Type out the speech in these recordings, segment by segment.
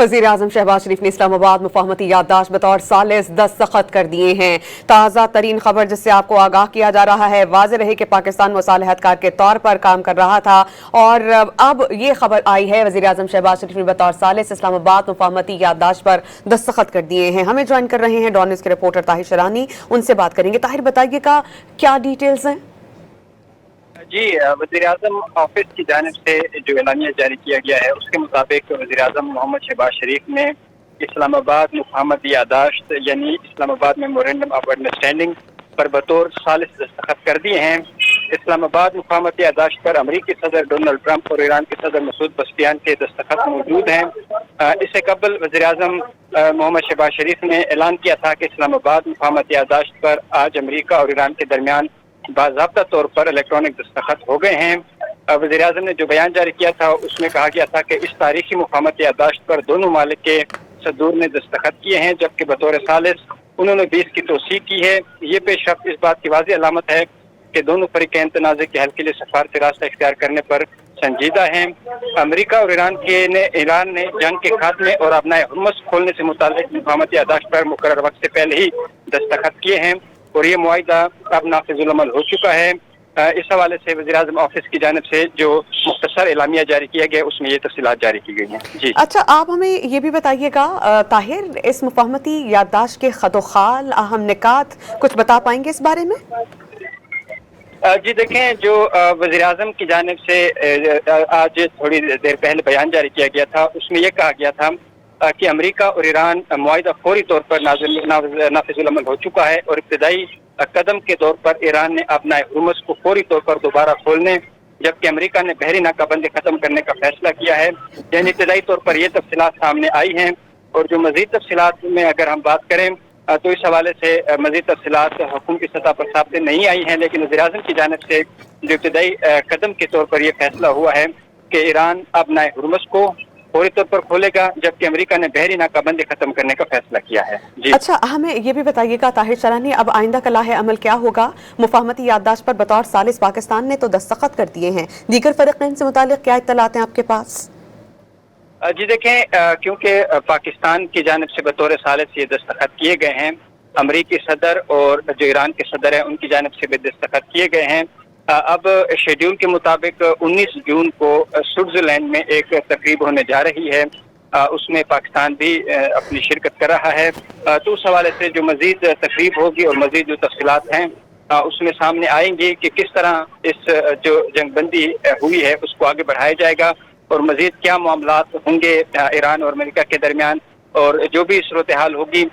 वज़ीर-ए-आज़म शहबाज शरीफ ने इस्लामाबाद मुफाहमती याददाश्त बतौर सालिस दस्तखत कर दिए हैं। ताज़ा तरीन खबर जिससे आपको आगाह किया जा रहा है, वाज़ेह रहे कि पाकिस्तान मुसालहतकार के तौर पर काम कर रहा था और अब ये खबर आई है वज़ीर-ए-आज़म शहबाज शरीफ ने बतौर सालिस इस्लामाबाद मुफाहमती याददाश्त पर दस्तखत कर दिए हैं। हमें ज्वाइन कर रहे हैं डॉन न्यूज़ के रिपोर्टर ताहिर शरानी, उनसे बात करेंगे। ताहिर, बताइएगा क्या डिटेल्स हैं? जी, वज़ीर-ए-आज़म ऑफिस की जानिब से जो एलानिया जारी किया गया है उसके मुताबिक वज़ीर-ए-आज़म मोहम्मद शहबाज शरीफ ने इस्लामाबाद मुफाहमती याददाश्त यानी इस्लामाबाद मेमोरेंडम ऑफ अंडरस्टैंडिंग पर बतौर सालिस दस्तखत कर दिए हैं। इस्लामाबाद मुफाहमती याददाश्त पर अमरीकी सदर डोनाल्ड ट्रंप और ईरान के सदर मसूद पज़ेश्कियान के दस्तखत मौजूद हैं। इससे कबल वज़ीर-ए-आज़म मोहम्मद शहबाज शरीफ ने ऐलान किया था कि इस्लामाबाद मुफाहमती याददाश्त पर आज अमरीका और ईरान के दरमियान बाज़ाब्ता तौर पर इलेक्ट्रॉनिक दस्तखत हो गए हैं। वज़ीर-ए-आज़म ने जो बयान जारी किया था उसमें कहा गया था कि इस तारीखी मुफाहमती याददाश्त पर दोनों मालिक के सदूर ने दस्तखत किए हैं, जबकि बतौर सालिस उन्होंने 20 की तौसीक की है। ये पेशरफ्त इस बात की वाज़ेह अलामत है कि दोनों फरीक़ैन तनाज़े के हल के लिए सफारती रास्ता इख्तियार करने पर संजीदा हैं। अमरीका और ईरान ने जंग के खात्मे और अपनाए हुर्मुज़ खोलने से मुताल्लिक़ मुफाहमती याददाश्त पर मुकर्रर वक्त से पहले ही दस्तखत किए हैं और ये मुआहिदा अब नाफिजुल अमल हो चुका है। इस हवाले से वज़ीर-ए-आज़म ऑफिस की जानिब से जो मुख्तसर एलामिया जारी किया गया उसमें ये तफसीलात जारी की गई हैं। जी अच्छा, आप हमें ये भी बताइएगा ताहिर, इस मुफाहमती याददाश्त के खतोखाल अहम निकात कुछ बता पाएंगे इस बारे में? जी देखें, जो वज़ीर-ए-आज़म की जानिब से आज थोड़ी देर पहले बयान जारी किया गया था उसमें यह कहा गया था कि अमेरिका और ईरान मुआहिदा फौरी तौर पर नाफिजुल अमल हो चुका है और इब्तदाई कदम के तौर पर ईरान ने अपना हुर्मुज़ को फौरी तौर पर दोबारा खोलने, जबकि अमेरिका ने बहरी नाकाबंदी खत्म करने का फैसला किया है। यानी इब्तदाई तौर पर ये तफसीलात सामने आई हैं और जो मज़ीद तफसीलात में अगर हम बात करें तो इस हवाले से मज़ीद तफसीलात हुकूम की सतह पर सामने नहीं आई हैं, लेकिन वज़ीर-ए-आज़म की जानिब से जो इब्तदाई कदम के तौर पर यह फैसला हुआ है कि ईरान अपना हुर्मुज़ को फौरी तौर पर खोलेगा, जबकि अमेरिका ने बहरी नाकाबंदी खत्म करने का फैसला किया है। जी अच्छा, हमें ये भी बताइएगा ताहिर शरानी, अब आइंदा का लाहे अमल क्या होगा? मुफाहमती याददाश्त पर बतौर सालिस पाकिस्तान ने तो दस्तखत कर दिए हैं, दीगर फरीक़ैन से मुताल्लिक़ क्या इत्तलात हैं आपके पास? जी देखें, क्योंकि पाकिस्तान की जानिब से बतौर सालिस ये दस्तखत किए गए हैं, अमरीकी सदर और जो ईरान के सदर हैं उनकी जानिब से भी दस्तखत किए गए हैं। अब शेड्यूल के मुताबिक 19 जून को स्विट्ज़रलैंड में एक तकरीब होने जा रही है, उसमें पाकिस्तान भी अपनी शिरकत कर रहा है। तो उस हवाले से जो मज़ीद तकरीब होगी और मज़ीद जो तफसीलात हैं उसमें सामने आएंगी कि किस तरह इस जो जंगबंदी हुई है उसको आगे बढ़ाया जाएगा और मज़ीद क्या मामलात होंगे ईरान और अमेरिका के दरमियान, और जो भी सूरत हाल होगी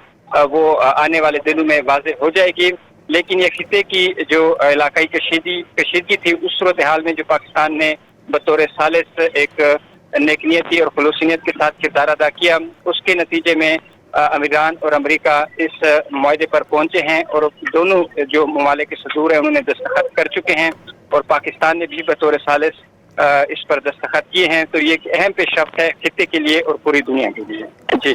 वो आने वाले दिनों में वाज़ेह हो जाएगी। लेकिन ये खिते की जो इलाकाई कशीदगी थी उस सूरत हाल में जो पाकिस्तान ने बतौर सालिस एक नेकनियती और खलूसियत के साथ किरदार अदा किया, उसके नतीजे में ईरान और अमेरिका इस मुआहदे पर पहुंचे हैं और दोनों जो ममालिक के सदूर हैं उन्होंने दस्तखत कर चुके हैं और पाकिस्तान ने भी बतौर सालिस इस पर दस्तखत किए हैं। तो ये एक अहम पेशरफ्त है खिते के लिए और पूरी दुनिया के लिए। जी